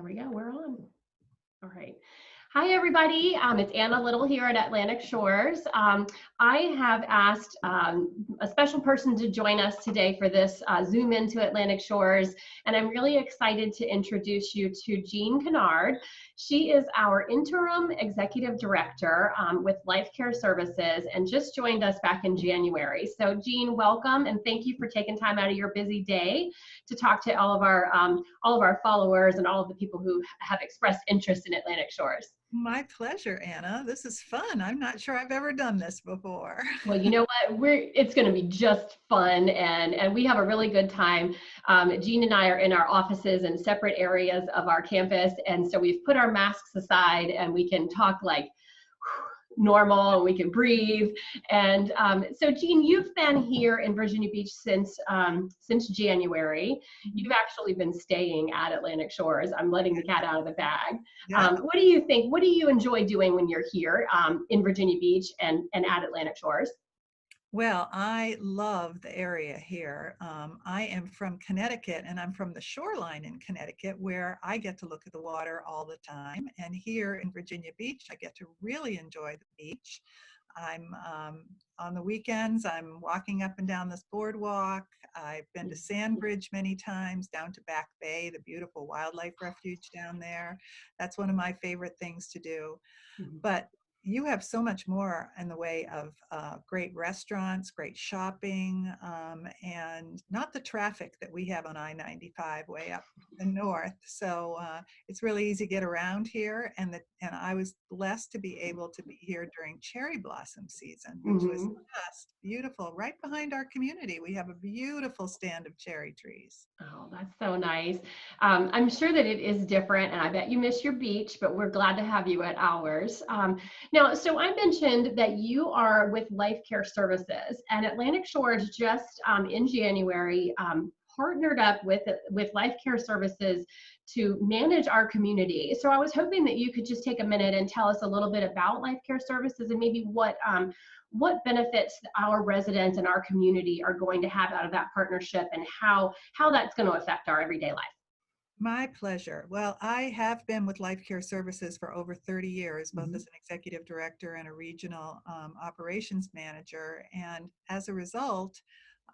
we go. We're on. All right. Hi, everybody. It's Anna Little here at Atlantic Shores. I have asked a special person to join us today for this Zoom into Atlantic Shores, and I'm really excited to introduce you to Jeanne Kinnard. She is our Interim Executive Director with Life Care Services and just joined us back in January. So Jeanne, welcome, and thank you for taking time out of your busy day to talk to all of our followers and all of the people who have expressed interest in Atlantic Shores. My pleasure, Anna. This is fun. I'm not sure I've ever done this before. Well, you know what? It's going to be just fun, and we have a really good time. Jeanne and I are in our offices in separate areas of our campus, and so we've put our masks aside, and we can talk like normal, and we can breathe. And so Jeanne, you've been here in Virginia Beach since January. You've actually been staying at Atlantic Shores. I'm letting the cat out of the bag. Yeah. What do you think? What do you enjoy doing when you're here in Virginia Beach and at Atlantic Shores? Well, I love the area here. I am from Connecticut, and I'm from the shoreline in Connecticut, where I get to look at the water all the time. And here in Virginia Beach, I get to really enjoy the beach. I'm on the weekends, I'm walking up and down this boardwalk. I've been to Sandbridge many times, down to Back Bay, the beautiful wildlife refuge down there. That's one of my favorite things to do. But you have so much more in the way of great restaurants, great shopping, and not the traffic that we have on I-95 way up the north. So it's really easy to get around here. And I was blessed to be able to be here during cherry blossom season, which was just beautiful. Right behind our community, we have a beautiful stand of cherry trees. Oh, that's so nice. I'm sure that it is different, and I bet you miss your beach, but we're glad to have you at ours. Now, so I mentioned that you are with Life Care Services, and Atlantic Shores just in January partnered up with Life Care Services to manage our community. So I was hoping that you could just take a minute and tell us a little bit about Life Care Services and maybe what benefits our residents and our community are going to have out of that partnership, and how that's going to affect our everyday life. My pleasure. Well, I have been with Life Care Services for over 30 years, both as an executive director and a regional operations manager. And as a result,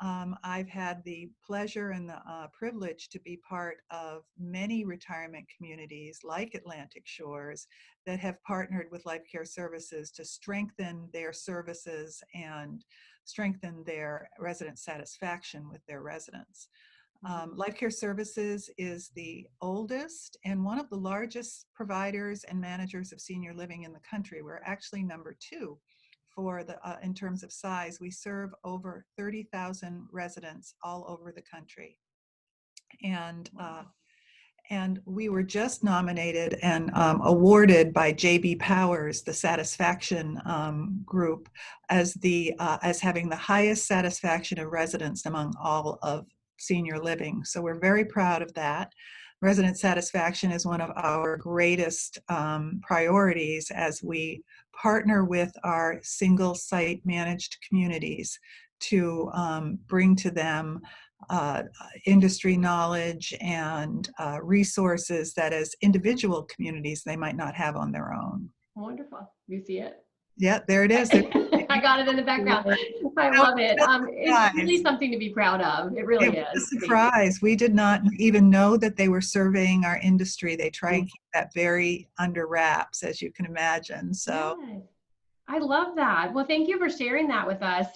I've had the pleasure and the privilege to be part of many retirement communities like Atlantic Shores that have partnered with Life Care Services to strengthen their services and strengthen their resident satisfaction with their residents. Life Care Services is the oldest and one of the largest providers and managers of senior living in the country. We're actually number 2 for in terms of size. We serve over 30,000 residents all over the country. And we were just nominated and awarded by J.B. Powers, the satisfaction group, as having the highest satisfaction of residents among all of senior living. So we're very proud of that. Resident satisfaction is one of our greatest priorities as we partner with our single site managed communities to bring to them industry knowledge and resources that as individual communities they might not have on their own. Wonderful. You see it? Yeah, there it is. I got it in the background. I love it. It's really something to be proud of. It really is. A surprise. We did not even know that they were surveying our industry. They try and keep that very under wraps, as you can imagine. So. Yes. I love that. Well, thank you for sharing that with us.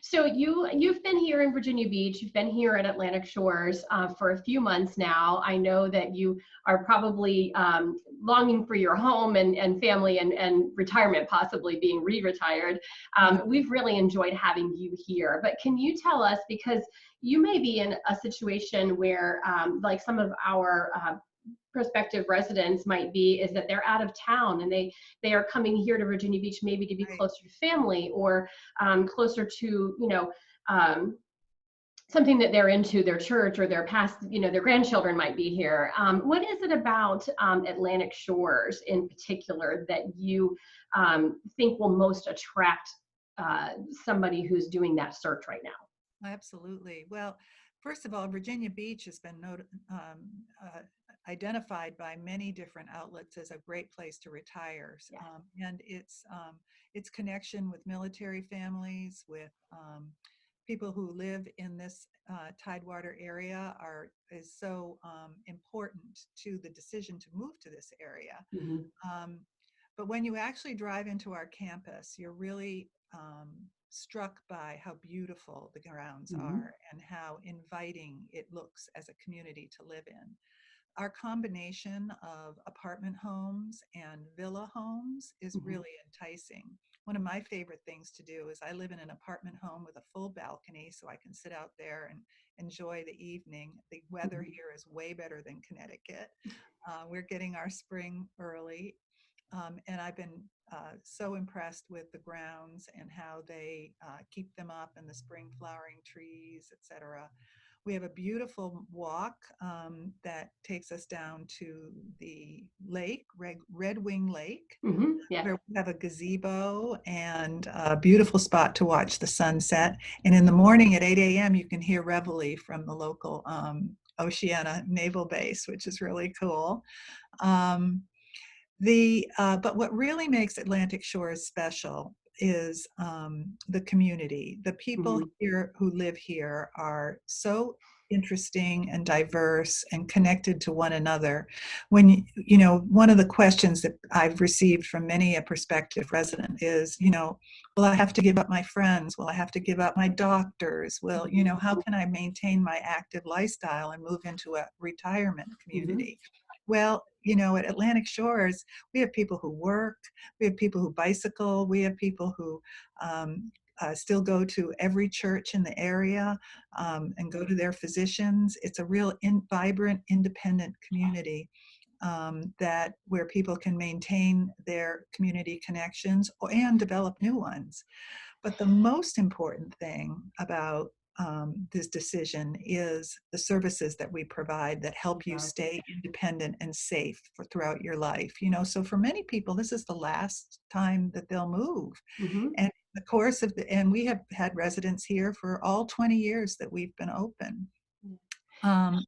So you've been here in Virginia Beach. You've been here at Atlantic Shores for a few months now. I know that you are probably longing for your home and family and retirement, possibly being re-retired. We've really enjoyed having you here. But can you tell us, because you may be in a situation where like some of our prospective residents might be, is that they're out of town and they are coming here to Virginia Beach maybe to be closer to family or closer to, something that they're into, their church or their past, their grandchildren might be here. What is it about Atlantic Shores in particular that you think will most attract somebody who's doing that search right now? Absolutely. Well, first of all, Virginia Beach has been identified by many different outlets as a great place to retire. Yes. And its connection with military families, with people who live in this Tidewater area is so important to the decision to move to this area. Mhm. Um, but when you actually drive into our campus, you're really struck by how beautiful the grounds Mhm. are and how inviting it looks as a community to live in. Our combination of apartment homes and villa homes is Mhm. really enticing. One of my favorite things to do is I live in an apartment home with a full balcony, so I can sit out there and enjoy the evening. The weather Mhm. here is way better than Connecticut. We're getting our spring early, and I've been so impressed with the grounds and how they keep them up, and the spring flowering trees, etc. We have a beautiful walk that takes us down to the lake, Red Wing Lake, Mhm. Yes. where we have a gazebo and a beautiful spot to watch the sunset. And in the morning at 8 a.m., you can hear reveille from the local Oceana Naval Base, which is really cool. Um, but what really makes Atlantic Shores special is the community. The people Mhm. here who live here are so interesting and diverse and connected to one another. One of the questions that I've received from many a prospective resident is, will I have to give up my friends? Will I have to give up my doctors? Will, Mhm. how can I maintain my active lifestyle and move into a retirement Mhm. community? Well, at Atlantic Shores, we have people who work, we have people who bicycle, we have people who still go to every church in the area and go to their physicians. It's a real vibrant, independent community that where people can maintain their community connections and develop new ones. But the most important thing about this decision is the services that we provide that help you Yes. stay independent and safe throughout your life. So for many people, this is the last time that they'll move. Mhm. And in the course of and we have had residents here for all 20 years that we've been open. Um,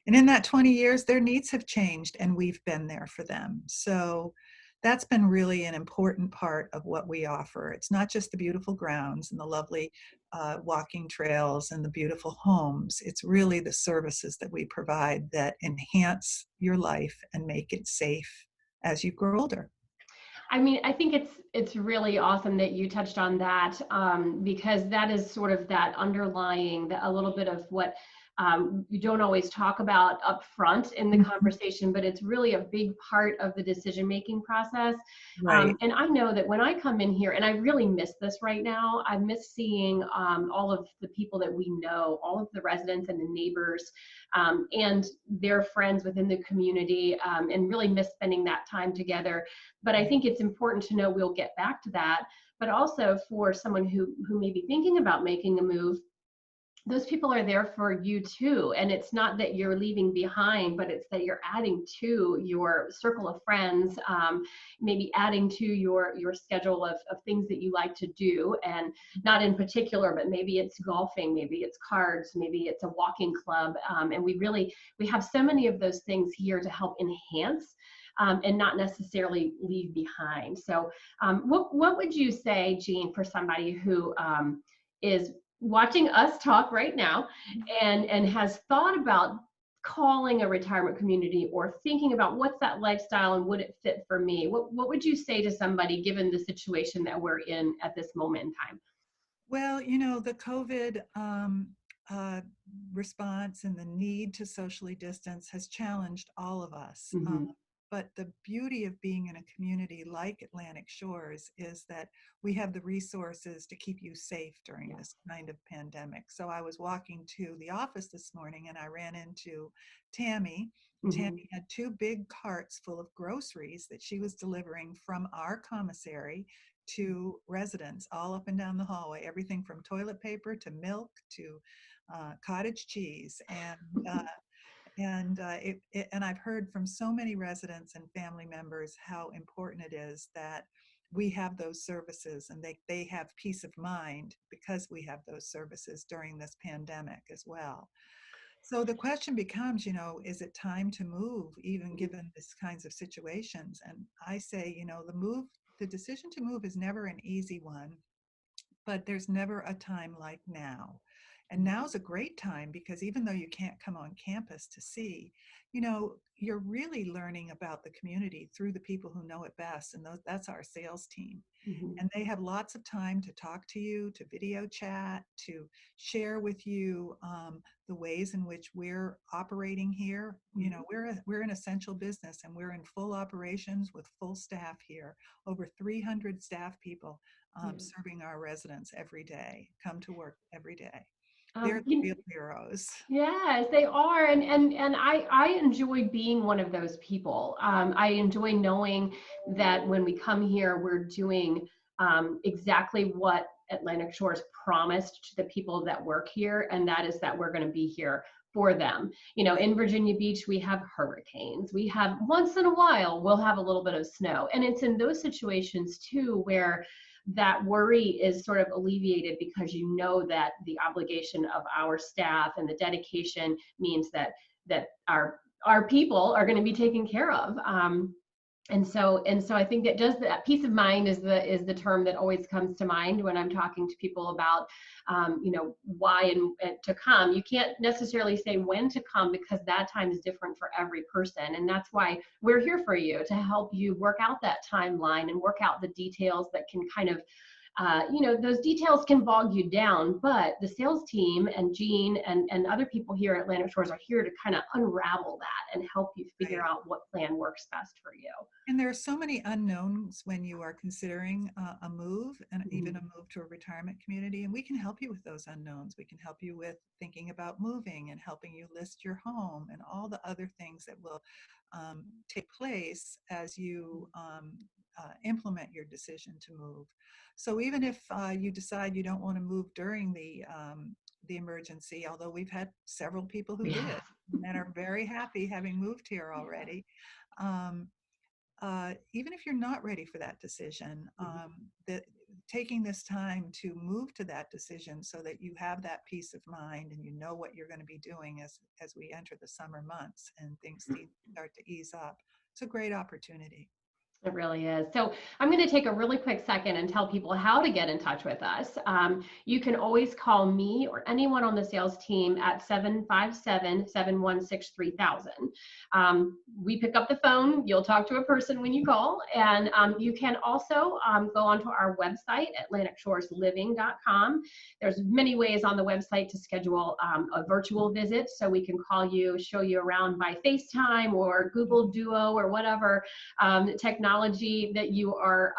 and in that 20 years, their needs have changed and we've been there for them. So that's been really an important part of what we offer. It's not just the beautiful grounds and the lovely walking trails and the beautiful homes. It's really the services that we provide that enhance your life and make it safe as you grow older. I mean, I think it's really awesome that you touched on that, because that is sort of that underlying, a little bit of what you don't always talk about up front in the Mhm. conversation, but it's really a big part of the decision-making process. Right. And I know that when I come in here, and I really miss this right now, I miss seeing all of the people that we know, all of the residents and the neighbors, and their friends within the community, and really miss spending that time together. But I Right. think it's important to know we'll get back to that. But also for someone who may be thinking about making a move, those people are there for you too. And it's not that you're leaving behind, but it's that you're adding to your circle of friends, maybe adding to your schedule of things that you like to do. And not in particular, but maybe it's golfing, maybe it's cards, maybe it's a walking club. And we have so many of those things here to help enhance and not necessarily leave behind. So what would you say, Jeanne, for somebody who is watching us talk right now and has thought about calling a retirement community or thinking about what's that lifestyle and would it fit for me? What would you say to somebody given the situation that we're in at this moment in time? Well, the COVID uh, response and the need to socially distance has challenged all of us. Mm-hmm. But the beauty of being in a community like Atlantic Shores is that we have the resources to keep you safe during Yeah. this kind of pandemic. So I was walking to the office this morning and I ran into Tammy. And Mm-hmm. Tammy had two big carts full of groceries that she was delivering from our commissary to residents all up and down the hallway, everything from toilet paper to milk to cottage cheese. And I've heard from so many residents and family members how important it is that we have those services and they have peace of mind because we have those services during this pandemic as well. So the question becomes, is it time to move, even given these kinds of situations? And I say, the decision to move is never an easy one, but there's never a time like now. And now's a great time because even though you can't come on campus to see, you're really learning about the community through the people who know it best. And that's our sales team. Mhm. And they have lots of time to talk to you, to video chat, to share with you the ways in which we're operating here. We're an essential business and we're in full operations with full staff here, over 300 staff people Yeah. serving our residents every day, come to work every day. They're Um, the you, real heroes. Yes, they are, and I enjoy being one of those people. I enjoy knowing that when we come here, we're doing exactly what Atlantic Shores promised to the people that work here, and that is that we're going to be here for them. In Virginia Beach, we have hurricanes. We have once in a while, we'll have a little bit of snow, and it's in those situations too where that worry is sort of alleviated because you know that the obligation of our staff and the dedication means that our people are going to be taken care of. And so I think that peace of mind is the term that always comes to mind when I'm talking to people about why and to come. You can't necessarily say when to come because that time is different for every person, and that's why we're here for you to help you work out that timeline and work out the details that can kind of those details can bog you down, but the sales team and Jeanne and other people here at Atlantic Shores are here to kind of unravel that and help you figure Right. out what plan works best for you. And there are so many unknowns when you are considering a move and even a Mhm. move to a retirement community. And we can help you with those unknowns. We can help you with thinking about moving and helping you list your home and all the other things that will take place as you implement your decision to move. So even if you decide you don't want to move during the emergency, although we've had several people who Yeah. did and are very happy having moved here Yeah. already. Um, Even if you're not ready for that decision, Mhm. that taking this time to move to that decision so that you have that peace of mind and you know what you're going to be doing as we enter the summer months and things start to ease up, it's a great opportunity. It really is. So I'm going to take a really quick second and tell people how to get in touch with us. You can always call me or anyone on the sales team at 757-716-3000. We pick up the phone. You'll talk to a person when you call. And you can also go onto our website, AtlanticShoresLiving.com. There's many ways on the website to schedule a virtual visit. So we can call you, show you around by FaceTime or Google Duo or whatever technology that you are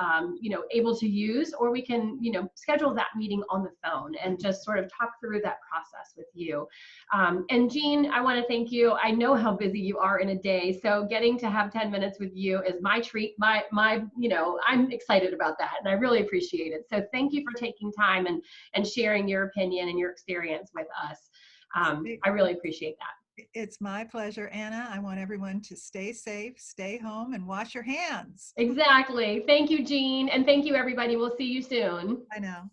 able to use, or we can schedule that meeting on the phone and just sort of talk through that process with you. And Jeanne, I want to thank you. I know how busy you are in a day, so getting to have 10 minutes with you is my treat. I'm excited about that, and I really appreciate it. So thank you for taking time and sharing your opinion and your experience with us. I really appreciate that. It's my pleasure, Anna. I want everyone to stay safe, stay home, and wash your hands. Exactly. Thank you, Jeanne. And thank you, everybody. We'll see you soon. I know.